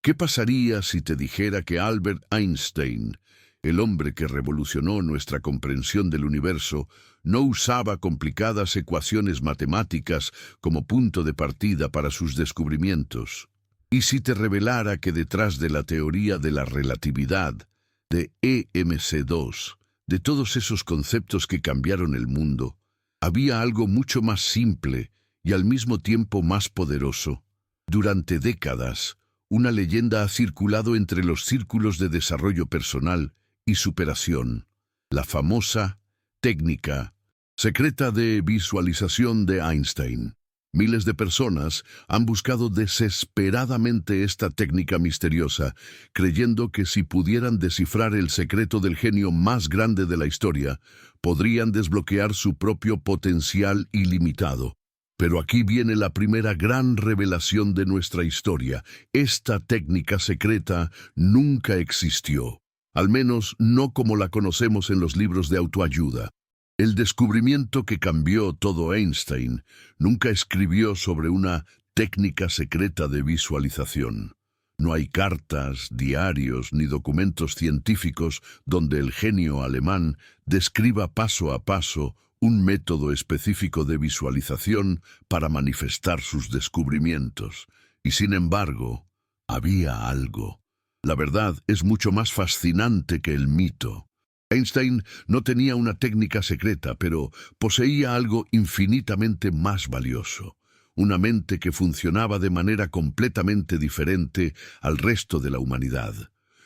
¿Qué pasaría si te dijera que Albert Einstein, el hombre que revolucionó nuestra comprensión del universo, no usaba complicadas ecuaciones matemáticas como punto de partida para sus descubrimientos? ¿Y si te revelara que detrás de la teoría de la relatividad, de EMC2, de todos esos conceptos que cambiaron el mundo, había algo mucho más simple y al mismo tiempo más poderoso? Durante décadas, una leyenda ha circulado entre los círculos de desarrollo personal y superación, la famosa técnica secreta de visualización de Einstein. Miles de personas han buscado desesperadamente esta técnica misteriosa, creyendo que si pudieran descifrar el secreto del genio más grande de la historia, podrían desbloquear su propio potencial ilimitado. Pero aquí viene la primera gran revelación de nuestra historia. Esta técnica secreta nunca existió, al menos no como la conocemos en los libros de autoayuda. El descubrimiento que cambió todo Einstein nunca escribió sobre una técnica secreta de visualización. No hay cartas, diarios ni documentos científicos donde el genio alemán describa paso a paso un método específico de visualización para manifestar sus descubrimientos. Y sin embargo, había algo. La verdad es mucho más fascinante que el mito. Einstein no tenía una técnica secreta, pero poseía algo infinitamente más valioso. Una mente que funcionaba de manera completamente diferente al resto de la humanidad.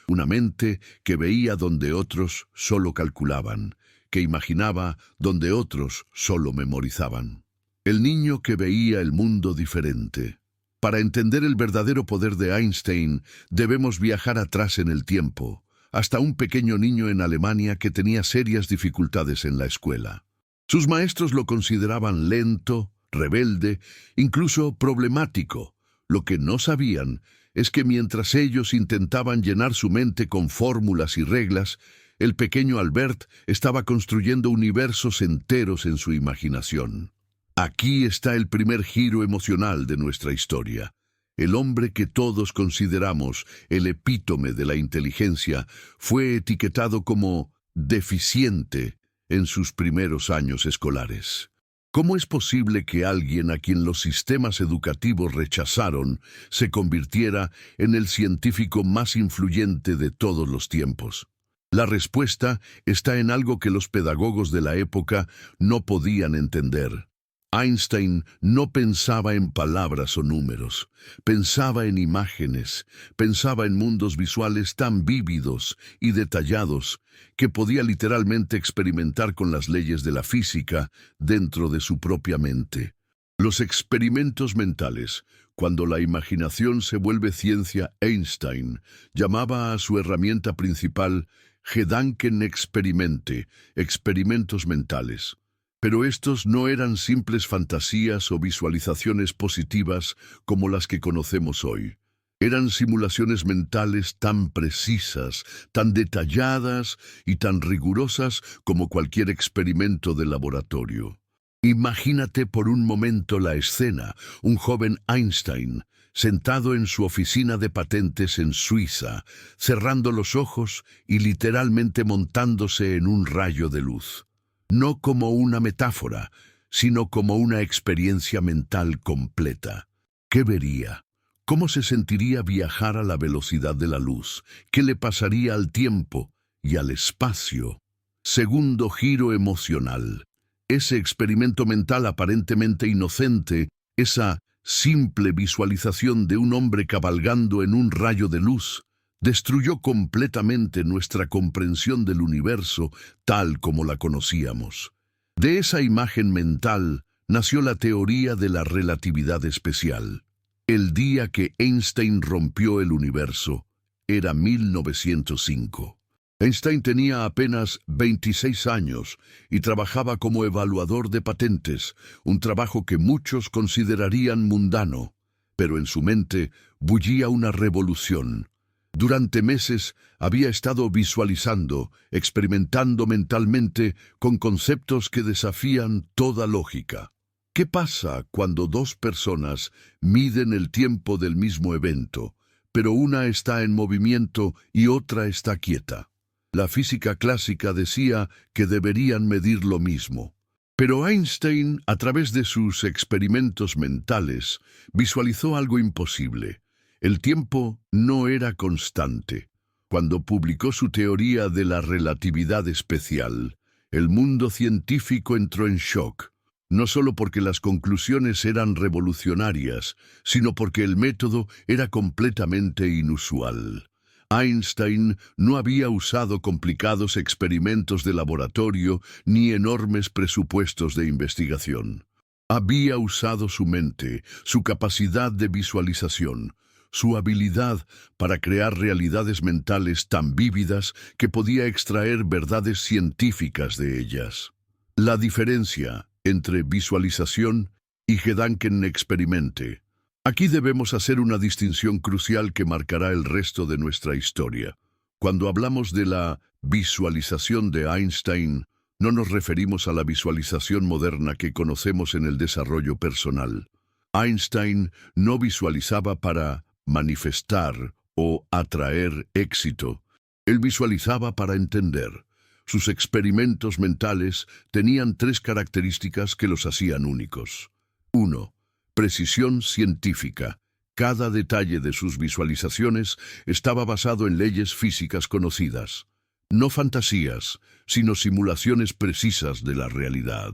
Una mente que veía donde otros solo calculaban, que imaginaba donde otros solo memorizaban. El niño que veía el mundo diferente. Para entender el verdadero poder de Einstein, debemos viajar atrás en el tiempo, hasta un pequeño niño en Alemania que tenía serias dificultades en la escuela. Sus maestros lo consideraban lento, rebelde, incluso problemático. Lo que no sabían es que mientras ellos intentaban llenar su mente con fórmulas y reglas, el pequeño Albert estaba construyendo universos enteros en su imaginación. Aquí está el primer giro emocional de nuestra historia. El hombre que todos consideramos el epítome de la inteligencia fue etiquetado como deficiente en sus primeros años escolares. ¿Cómo es posible que alguien a quien los sistemas educativos rechazaron se convirtiera en el científico más influyente de todos los tiempos? La respuesta está en algo que los pedagogos de la época no podían entender. Einstein no pensaba en palabras o números, pensaba en imágenes, pensaba en mundos visuales tan vívidos y detallados que podía literalmente experimentar con las leyes de la física dentro de su propia mente. Los experimentos mentales, cuando la imaginación se vuelve ciencia, Einstein llamaba a su herramienta principal Gedankenexperimente, experimentos mentales. Pero estos no eran simples fantasías o visualizaciones positivas como las que conocemos hoy. Eran simulaciones mentales tan precisas, tan detalladas y tan rigurosas como cualquier experimento de laboratorio. Imagínate por un momento la escena, un joven Einstein, sentado en su oficina de patentes en Suiza, cerrando los ojos y literalmente montándose en un rayo de luz. No como una metáfora, sino como una experiencia mental completa. ¿Qué vería? ¿Cómo se sentiría viajar a la velocidad de la luz? ¿Qué le pasaría al tiempo y al espacio? Segundo giro emocional. Ese experimento mental aparentemente inocente, esa simple visualización de un hombre cabalgando en un rayo de luz, destruyó completamente nuestra comprensión del universo tal como la conocíamos. De esa imagen mental nació la teoría de la relatividad especial. El día que Einstein rompió el universo era 1905. Einstein tenía apenas 26 años y trabajaba como evaluador de patentes, un trabajo que muchos considerarían mundano, pero en su mente bullía una revolución. Durante meses había estado visualizando, experimentando mentalmente con conceptos que desafían toda lógica. ¿Qué pasa cuando dos personas miden el tiempo del mismo evento, pero una está en movimiento y otra está quieta. La física clásica decía que deberían medir lo mismo. Pero Einstein, a través de sus experimentos mentales, visualizó algo imposible. El tiempo no era constante. Cuando publicó su teoría de la relatividad especial, el mundo científico entró en shock, no solo porque las conclusiones eran revolucionarias, sino porque el método era completamente inusual. Einstein no había usado complicados experimentos de laboratorio ni enormes presupuestos de investigación. Había usado su mente, su capacidad de visualización, su habilidad para crear realidades mentales tan vívidas que podía extraer verdades científicas de ellas. La diferencia entre visualización y Gedankenexperimente. Aquí debemos hacer una distinción crucial que marcará el resto de nuestra historia. Cuando hablamos de la visualización de Einstein, no nos referimos a la visualización moderna que conocemos en el desarrollo personal. Einstein no visualizaba para manifestar o atraer éxito. Él visualizaba para entender. Sus experimentos mentales tenían 3 características que los hacían únicos. 1. Precisión científica. Cada detalle de sus visualizaciones estaba basado en leyes físicas conocidas. No fantasías, sino simulaciones precisas de la realidad.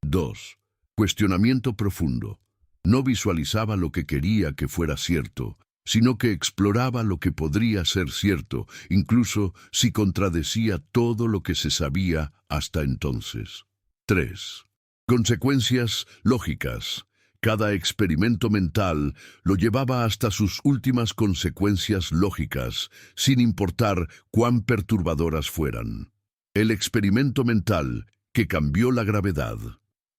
2. Cuestionamiento profundo. No visualizaba lo que quería que fuera cierto, sino que exploraba lo que podría ser cierto, incluso si contradecía todo lo que se sabía hasta entonces. 3. Consecuencias lógicas. Cada experimento mental lo llevaba hasta sus últimas consecuencias lógicas, sin importar cuán perturbadoras fueran. El experimento mental que cambió la gravedad.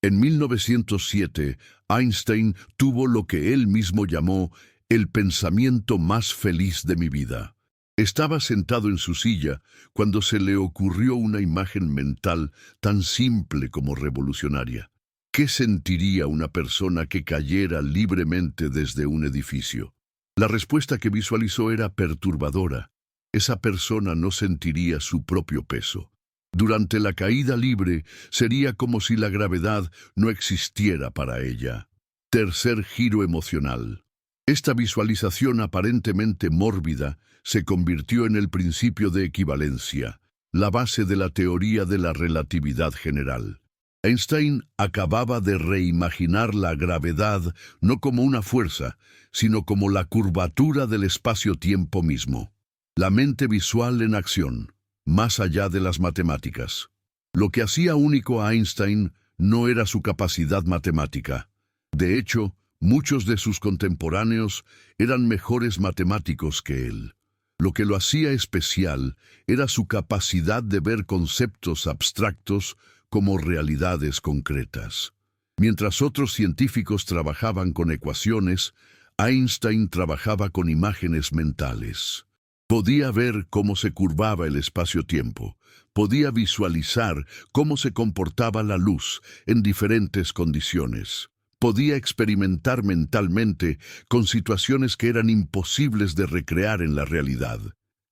En 1907, Einstein tuvo lo que él mismo llamó el pensamiento más feliz de mi vida. Estaba sentado en su silla cuando se le ocurrió una imagen mental tan simple como revolucionaria. ¿Qué sentiría una persona que cayera libremente desde un edificio? La respuesta que visualizó era perturbadora. Esa persona no sentiría su propio peso. Durante la caída libre sería como si la gravedad no existiera para ella. Tercer giro emocional. Esta visualización aparentemente mórbida se convirtió en el principio de equivalencia, la base de la teoría de la relatividad general. Einstein acababa de reimaginar la gravedad no como una fuerza, sino como la curvatura del espacio-tiempo mismo. La mente visual en acción, más allá de las matemáticas. Lo que hacía único a Einstein no era su capacidad matemática. De hecho, muchos de sus contemporáneos eran mejores matemáticos que él. Lo que lo hacía especial era su capacidad de ver conceptos abstractos como realidades concretas. Mientras otros científicos trabajaban con ecuaciones, Einstein trabajaba con imágenes mentales. Podía ver cómo se curvaba el espacio-tiempo. Podía visualizar cómo se comportaba la luz en diferentes condiciones. Podía experimentar mentalmente con situaciones que eran imposibles de recrear en la realidad.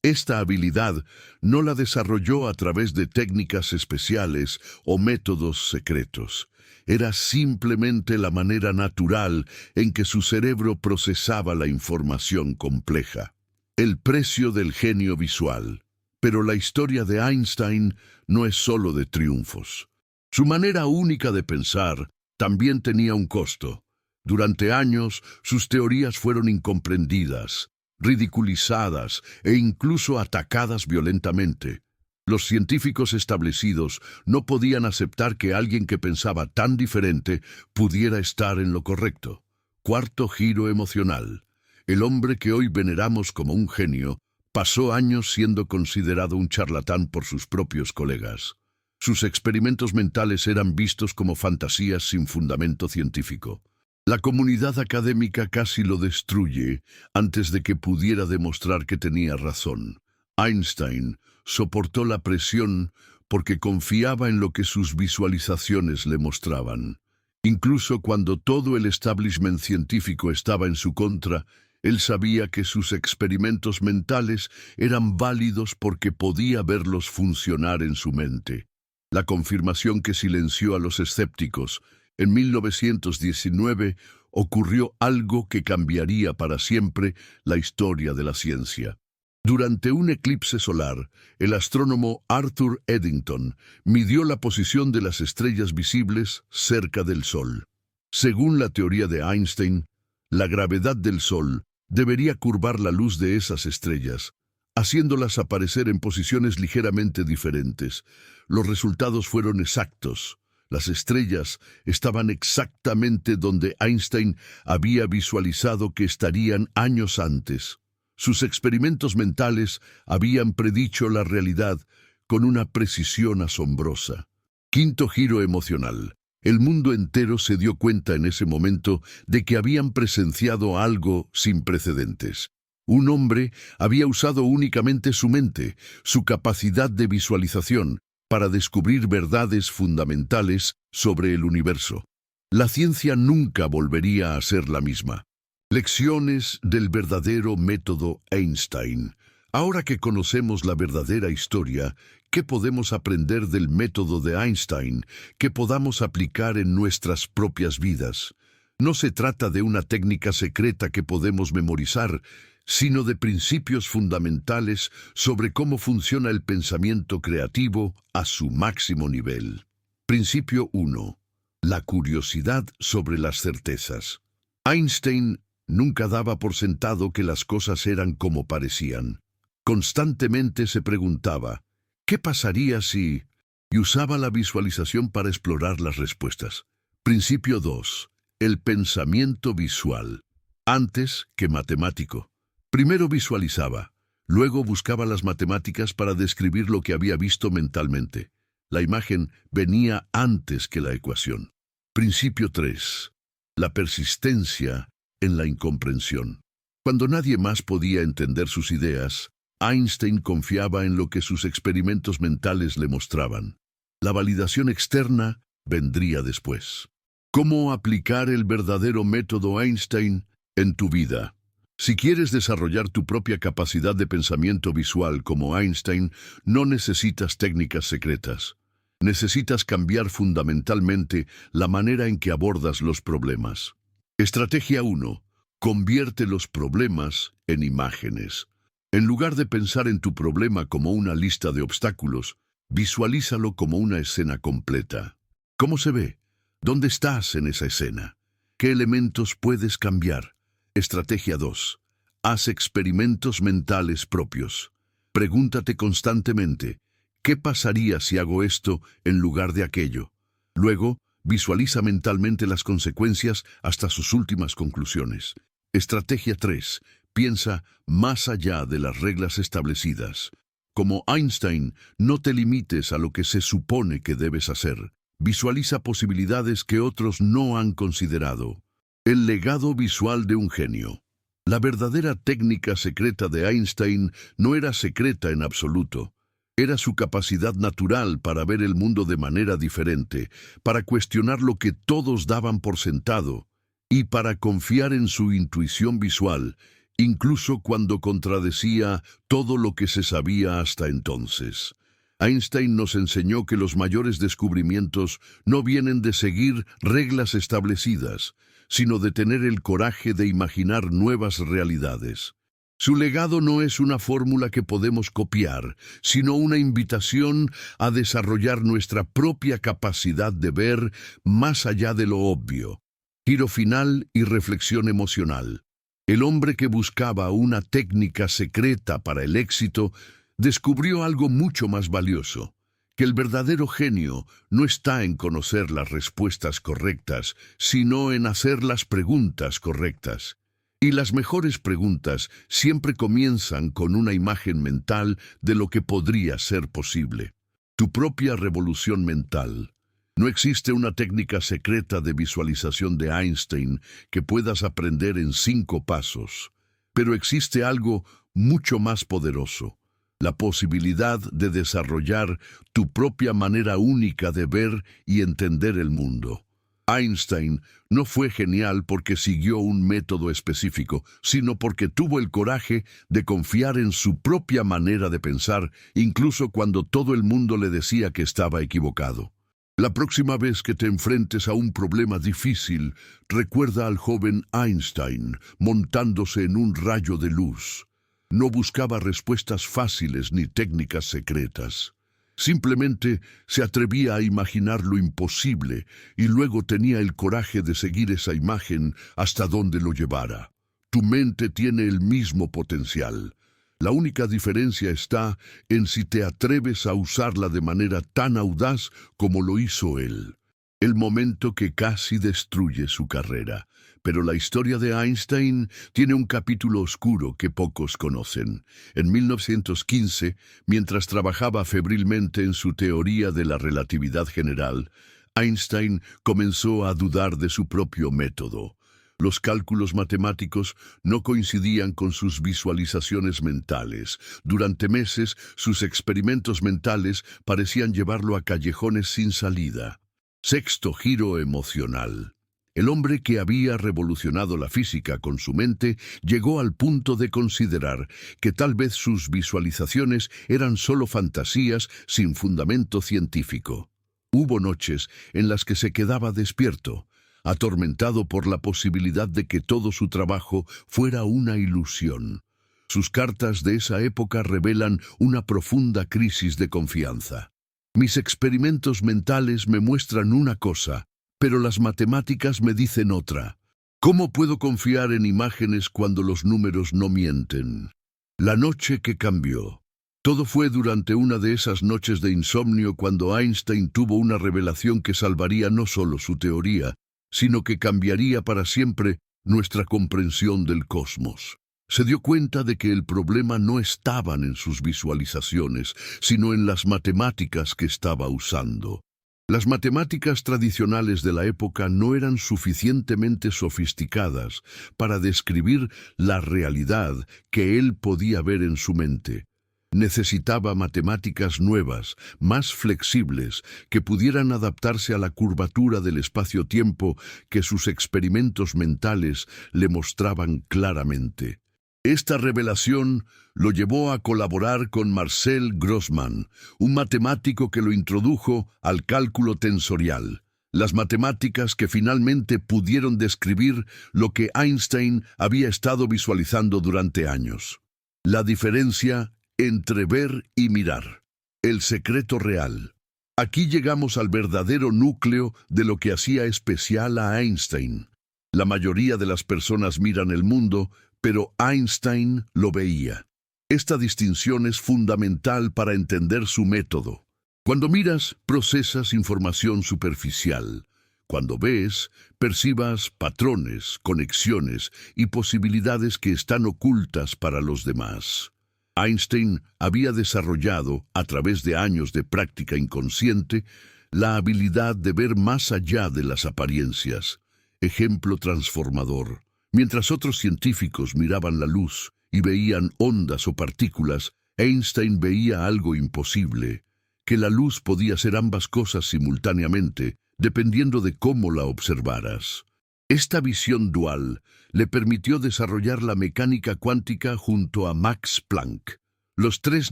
Esta habilidad no la desarrolló a través de técnicas especiales o métodos secretos. Era simplemente la manera natural en que su cerebro procesaba la información compleja. El precio del genio visual. Pero la historia de Einstein no es solo de triunfos. Su manera única de pensar también tenía un costo. Durante años, sus teorías fueron incomprendidas, ridiculizadas e incluso atacadas violentamente. Los científicos establecidos no podían aceptar que alguien que pensaba tan diferente pudiera estar en lo correcto. Cuarto giro emocional. El hombre que hoy veneramos como un genio pasó años siendo considerado un charlatán por sus propios colegas. Sus experimentos mentales eran vistos como fantasías sin fundamento científico. La comunidad académica casi lo destruye antes de que pudiera demostrar que tenía razón. Einstein soportó la presión porque confiaba en lo que sus visualizaciones le mostraban. Incluso cuando todo el establishment científico estaba en su contra, Él sabía que sus experimentos mentales eran válidos porque podía verlos funcionar en su mente. La confirmación que silenció a los escépticos. En 1919 ocurrió algo que cambiaría para siempre la historia de la ciencia. Durante un eclipse solar, el astrónomo Arthur Eddington midió la posición de las estrellas visibles cerca del Sol. Según la teoría de Einstein, la gravedad del Sol debería curvar la luz de esas estrellas, haciéndolas aparecer en posiciones ligeramente diferentes. Los resultados fueron exactos. Las estrellas estaban exactamente donde Einstein había visualizado que estarían años antes. Sus experimentos mentales habían predicho la realidad con una precisión asombrosa. Quinto giro emocional. El mundo entero se dio cuenta en ese momento de que habían presenciado algo sin precedentes. Un hombre había usado únicamente su mente, su capacidad de visualización, para descubrir verdades fundamentales sobre el universo. La ciencia nunca volvería a ser la misma. Lecciones del verdadero método Einstein. Ahora que conocemos la verdadera historia, ¿qué podemos aprender del método de Einstein que podamos aplicar en nuestras propias vidas? No se trata de una técnica secreta que podemos memorizar, sino de principios fundamentales sobre cómo funciona el pensamiento creativo a su máximo nivel. Principio 1. La curiosidad sobre las certezas. Einstein nunca daba por sentado que las cosas eran como parecían. Constantemente se preguntaba, ¿qué pasaría si...? Y usaba la visualización para explorar las respuestas. Principio 2. El pensamiento visual. Antes que matemático. Primero visualizaba, luego buscaba las matemáticas para describir lo que había visto mentalmente. La imagen venía antes que la ecuación. Principio 3. La persistencia en la incomprensión. Cuando nadie más podía entender sus ideas, Einstein confiaba en lo que sus experimentos mentales le mostraban. La validación externa vendría después. ¿Cómo aplicar el verdadero método Einstein en tu vida? Si quieres desarrollar tu propia capacidad de pensamiento visual como Einstein, no necesitas técnicas secretas. Necesitas cambiar fundamentalmente la manera en que abordas los problemas. Estrategia 1. Convierte los problemas en imágenes. En lugar de pensar en tu problema como una lista de obstáculos, visualízalo como una escena completa. ¿Cómo se ve? ¿Dónde estás en esa escena? ¿Qué elementos puedes cambiar? Estrategia 2. Haz experimentos mentales propios. Pregúntate constantemente, ¿qué pasaría si hago esto en lugar de aquello? Luego, visualiza mentalmente las consecuencias hasta sus últimas conclusiones. Estrategia 3. Piensa más allá de las reglas establecidas. Como Einstein, no te limites a lo que se supone que debes hacer. Visualiza posibilidades que otros no han considerado. El legado visual de un genio. La verdadera técnica secreta de Einstein no era secreta en absoluto. Era su capacidad natural para ver el mundo de manera diferente, para cuestionar lo que todos daban por sentado y para confiar en su intuición visual, incluso cuando contradecía todo lo que se sabía hasta entonces. Einstein nos enseñó que los mayores descubrimientos no vienen de seguir reglas establecidas, sino de tener el coraje de imaginar nuevas realidades. Su legado no es una fórmula que podemos copiar, sino una invitación a desarrollar nuestra propia capacidad de ver más allá de lo obvio. Giro final y reflexión emocional. El hombre que buscaba una técnica secreta para el éxito descubrió algo mucho más valioso, que el verdadero genio no está en conocer las respuestas correctas, sino en hacer las preguntas correctas. Y las mejores preguntas siempre comienzan con una imagen mental de lo que podría ser posible. Tu propia revolución mental. No existe una técnica secreta de visualización de Einstein que puedas aprender en 5 pasos, pero existe algo mucho más poderoso. La posibilidad de desarrollar tu propia manera única de ver y entender el mundo. Einstein no fue genial porque siguió un método específico, sino porque tuvo el coraje de confiar en su propia manera de pensar, incluso cuando todo el mundo le decía que estaba equivocado. La próxima vez que te enfrentes a un problema difícil, recuerda al joven Einstein montándose en un rayo de luz. No buscaba respuestas fáciles ni técnicas secretas. Simplemente se atrevía a imaginar lo imposible y luego tenía el coraje de seguir esa imagen hasta donde lo llevara. Tu mente tiene el mismo potencial. La única diferencia está en si te atreves a usarla de manera tan audaz como lo hizo él. El momento que casi destruye su carrera. Pero la historia de Einstein tiene un capítulo oscuro que pocos conocen. En 1915, mientras trabajaba febrilmente en su teoría de la relatividad general, Einstein comenzó a dudar de su propio método. Los cálculos matemáticos no coincidían con sus visualizaciones mentales. Durante meses, sus experimentos mentales parecían llevarlo a callejones sin salida. Sexto giro emocional. El hombre que había revolucionado la física con su mente llegó al punto de considerar que tal vez sus visualizaciones eran solo fantasías sin fundamento científico. Hubo noches en las que se quedaba despierto, atormentado por la posibilidad de que todo su trabajo fuera una ilusión. Sus cartas de esa época revelan una profunda crisis de confianza. Mis experimentos mentales me muestran una cosa, pero las matemáticas me dicen otra. ¿Cómo puedo confiar en imágenes cuando los números no mienten? La noche que cambió. Todo fue durante una de esas noches de insomnio cuando Einstein tuvo una revelación que salvaría no solo su teoría, sino que cambiaría para siempre nuestra comprensión del cosmos. Se dio cuenta de que el problema no estaba en sus visualizaciones, sino en las matemáticas que estaba usando. Las matemáticas tradicionales de la época no eran suficientemente sofisticadas para describir la realidad que él podía ver en su mente. Necesitaba matemáticas nuevas, más flexibles, que pudieran adaptarse a la curvatura del espacio-tiempo que sus experimentos mentales le mostraban claramente. Esta revelación lo llevó a colaborar con Marcel Grossman, un matemático que lo introdujo al cálculo tensorial, las matemáticas que finalmente pudieron describir lo que Einstein había estado visualizando durante años. La diferencia entre ver y mirar. El secreto real. Aquí llegamos al verdadero núcleo de lo que hacía especial a Einstein. La mayoría de las personas miran el mundo, pero Einstein lo veía. Esta distinción es fundamental para entender su método. Cuando miras, procesas información superficial. Cuando ves, percibas patrones, conexiones y posibilidades que están ocultas para los demás. Einstein había desarrollado, a través de años de práctica inconsciente, la habilidad de ver más allá de las apariencias. Ejemplo transformador. Mientras otros científicos miraban la luz y veían ondas o partículas, Einstein veía algo imposible, que la luz podía ser ambas cosas simultáneamente, dependiendo de cómo la observaras. Esta visión dual le permitió desarrollar la mecánica cuántica junto a Max Planck, los 3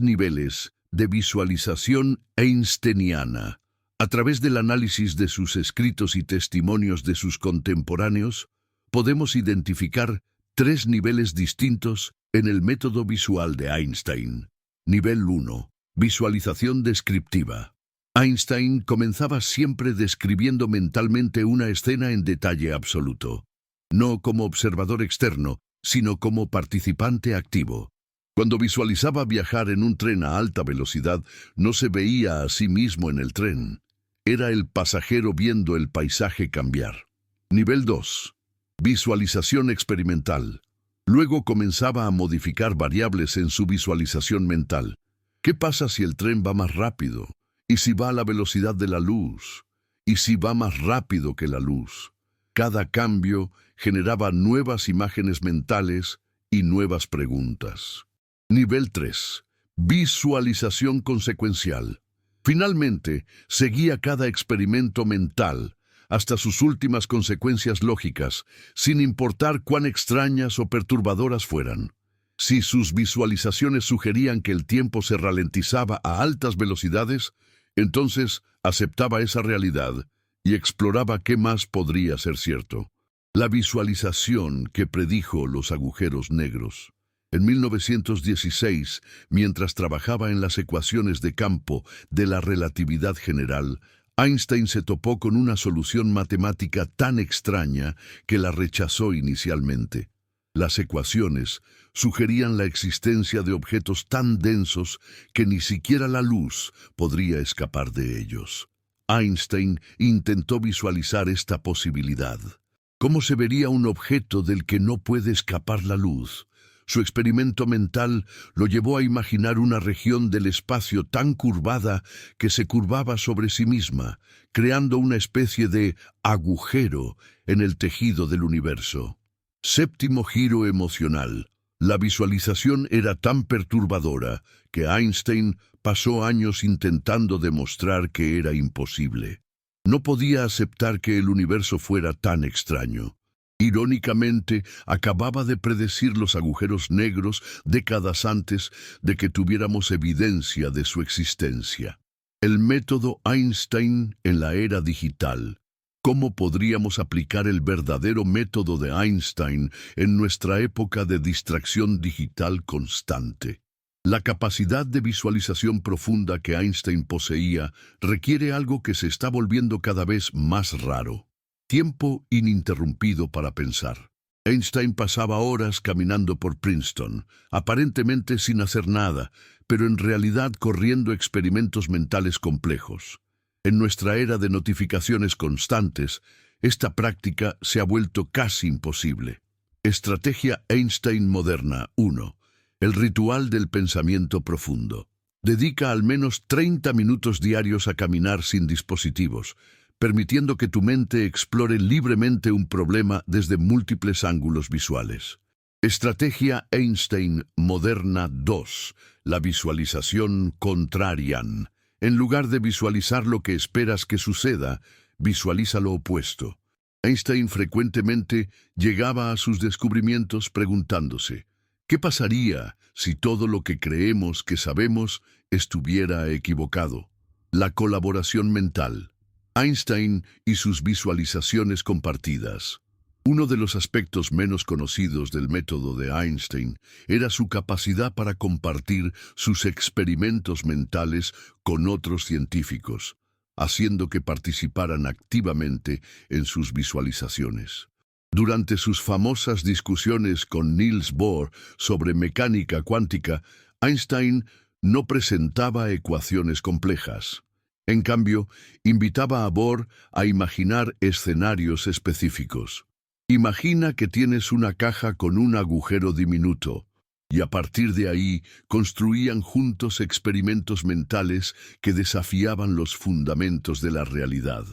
niveles de visualización einsteiniana. A través del análisis de sus escritos y testimonios de sus contemporáneos, podemos identificar 3 niveles distintos en el método visual de Einstein. Nivel 1. Visualización descriptiva. Einstein comenzaba siempre describiendo mentalmente una escena en detalle absoluto, no como observador externo, sino como participante activo. Cuando visualizaba viajar en un tren a alta velocidad, no se veía a sí mismo en el tren. Era el pasajero viendo el paisaje cambiar. Nivel 2. Visualización experimental. Luego comenzaba a modificar variables en su visualización mental. ¿Qué pasa si el tren va más rápido? ¿Y si va a la velocidad de la luz? ¿Y si va más rápido que la luz? Cada cambio generaba nuevas imágenes mentales y nuevas preguntas. Nivel 3. Visualización consecuencial. Finalmente, seguía cada experimento mental hasta sus últimas consecuencias lógicas, sin importar cuán extrañas o perturbadoras fueran. Si sus visualizaciones sugerían que el tiempo se ralentizaba a altas velocidades, entonces aceptaba esa realidad y exploraba qué más podría ser cierto. La visualización que predijo los agujeros negros. En 1916, mientras trabajaba en las ecuaciones de campo de la relatividad general, Einstein se topó con una solución matemática tan extraña que la rechazó inicialmente. Las ecuaciones sugerían la existencia de objetos tan densos que ni siquiera la luz podría escapar de ellos. Einstein intentó visualizar esta posibilidad. ¿Cómo se vería un objeto del que no puede escapar la luz? Su experimento mental lo llevó a imaginar una región del espacio tan curvada que se curvaba sobre sí misma, creando una especie de agujero en el tejido del universo. Séptimo giro emocional. La visualización era tan perturbadora que Einstein pasó años intentando demostrar que era imposible. No podía aceptar que el universo fuera tan extraño. Irónicamente, acababa de predecir los agujeros negros décadas antes de que tuviéramos evidencia de su existencia. El método Einstein en la era digital. ¿Cómo podríamos aplicar el verdadero método de Einstein en nuestra época de distracción digital constante? La capacidad de visualización profunda que Einstein poseía requiere algo que se está volviendo cada vez más raro. Tiempo ininterrumpido para pensar. Einstein pasaba horas caminando por Princeton, aparentemente sin hacer nada, pero en realidad corriendo experimentos mentales complejos. En nuestra era de notificaciones constantes, esta práctica se ha vuelto casi imposible. Estrategia Einstein moderna 1. El ritual del pensamiento profundo. Dedica al menos 30 minutos diarios a caminar sin dispositivos, permitiendo que tu mente explore libremente un problema desde múltiples ángulos visuales. Estrategia Einstein moderna 2. La visualización contrarian. En lugar de visualizar lo que esperas que suceda, visualiza lo opuesto. Einstein frecuentemente llegaba a sus descubrimientos preguntándose, ¿qué pasaría si todo lo que creemos que sabemos estuviera equivocado? La colaboración mental. Einstein y sus visualizaciones compartidas. Uno de los aspectos menos conocidos del método de Einstein era su capacidad para compartir sus experimentos mentales con otros científicos, haciendo que participaran activamente en sus visualizaciones. Durante sus famosas discusiones con Niels Bohr sobre mecánica cuántica, Einstein no presentaba ecuaciones complejas. En cambio, invitaba a Bohr a imaginar escenarios específicos. Imagina que tienes una caja con un agujero diminuto, y a partir de ahí construían juntos experimentos mentales que desafiaban los fundamentos de la realidad.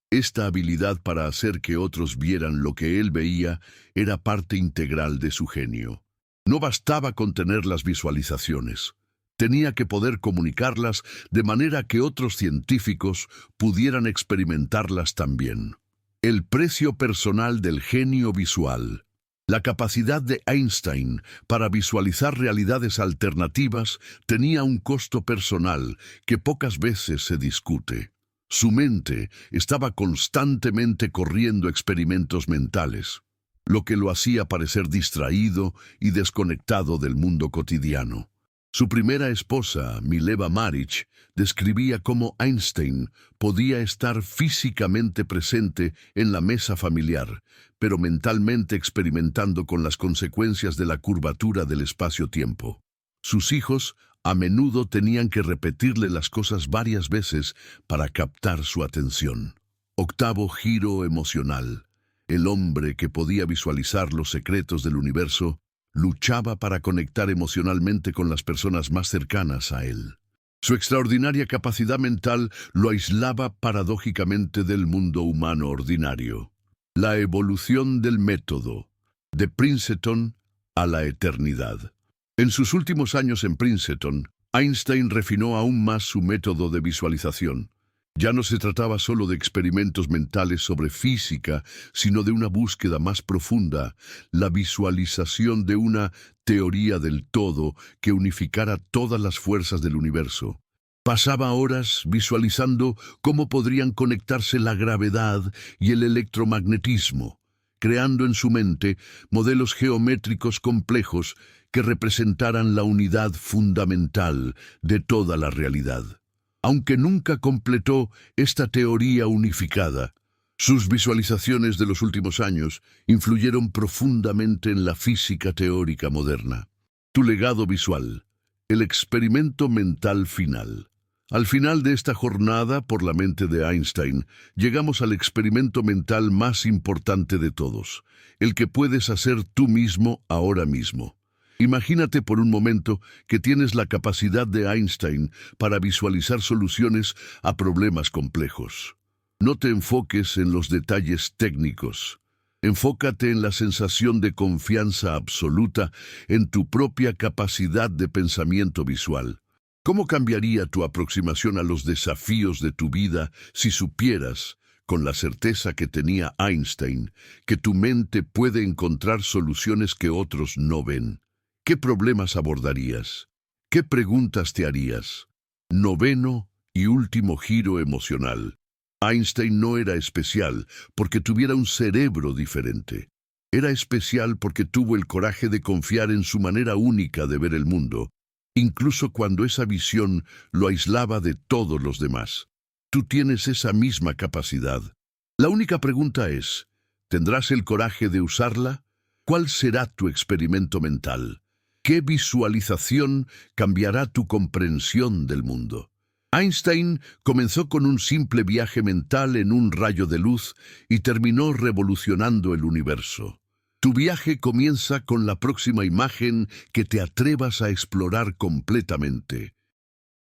Esta habilidad para hacer que otros vieran lo que él veía era parte integral de su genio. No bastaba con tener las visualizaciones. Tenía que poder comunicarlas de manera que otros científicos pudieran experimentarlas también. El precio personal del genio visual. La capacidad de Einstein para visualizar realidades alternativas tenía un costo personal que pocas veces se discute. Su mente estaba constantemente corriendo experimentos mentales, lo que lo hacía parecer distraído y desconectado del mundo cotidiano. Su primera esposa, Mileva Maric, describía cómo Einstein podía estar físicamente presente en la mesa familiar, pero mentalmente experimentando con las consecuencias de la curvatura del espacio-tiempo. Sus hijos a menudo tenían que repetirle las cosas varias veces para captar su atención. Octavo giro emocional. El hombre que podía visualizar los secretos del universo luchaba para conectar emocionalmente con las personas más cercanas a él. Su extraordinaria capacidad mental lo aislaba paradójicamente del mundo humano ordinario. La evolución del método, de Princeton a la eternidad. En sus últimos años en Princeton, Einstein refinó aún más su método de visualización. Ya no se trataba solo de experimentos mentales sobre física, sino de una búsqueda más profunda, la visualización de una teoría del todo que unificara todas las fuerzas del universo. Pasaba horas visualizando cómo podrían conectarse la gravedad y el electromagnetismo, creando en su mente modelos geométricos complejos que representaran la unidad fundamental de toda la realidad. Aunque nunca completó esta teoría unificada, sus visualizaciones de los últimos años influyeron profundamente en la física teórica moderna. Tu legado visual, el experimento mental final. Al final de esta jornada por la mente de Einstein, llegamos al experimento mental más importante de todos, el que puedes hacer tú mismo ahora mismo. Imagínate por un momento que tienes la capacidad de Einstein para visualizar soluciones a problemas complejos. No te enfoques en los detalles técnicos. Enfócate en la sensación de confianza absoluta en tu propia capacidad de pensamiento visual. ¿Cómo cambiaría tu aproximación a los desafíos de tu vida si supieras, con la certeza que tenía Einstein, que tu mente puede encontrar soluciones que otros no ven? ¿Qué problemas abordarías? ¿Qué preguntas te harías? Noveno y último giro emocional. Einstein no era especial porque tuviera un cerebro diferente. Era especial porque tuvo el coraje de confiar en su manera única de ver el mundo, incluso cuando esa visión lo aislaba de todos los demás. Tú tienes esa misma capacidad. La única pregunta es, ¿tendrás el coraje de usarla? ¿Cuál será tu experimento mental? ¿Qué visualización cambiará tu comprensión del mundo? Einstein comenzó con un simple viaje mental en un rayo de luz y terminó revolucionando el universo. Tu viaje comienza con la próxima imagen que te atrevas a explorar completamente.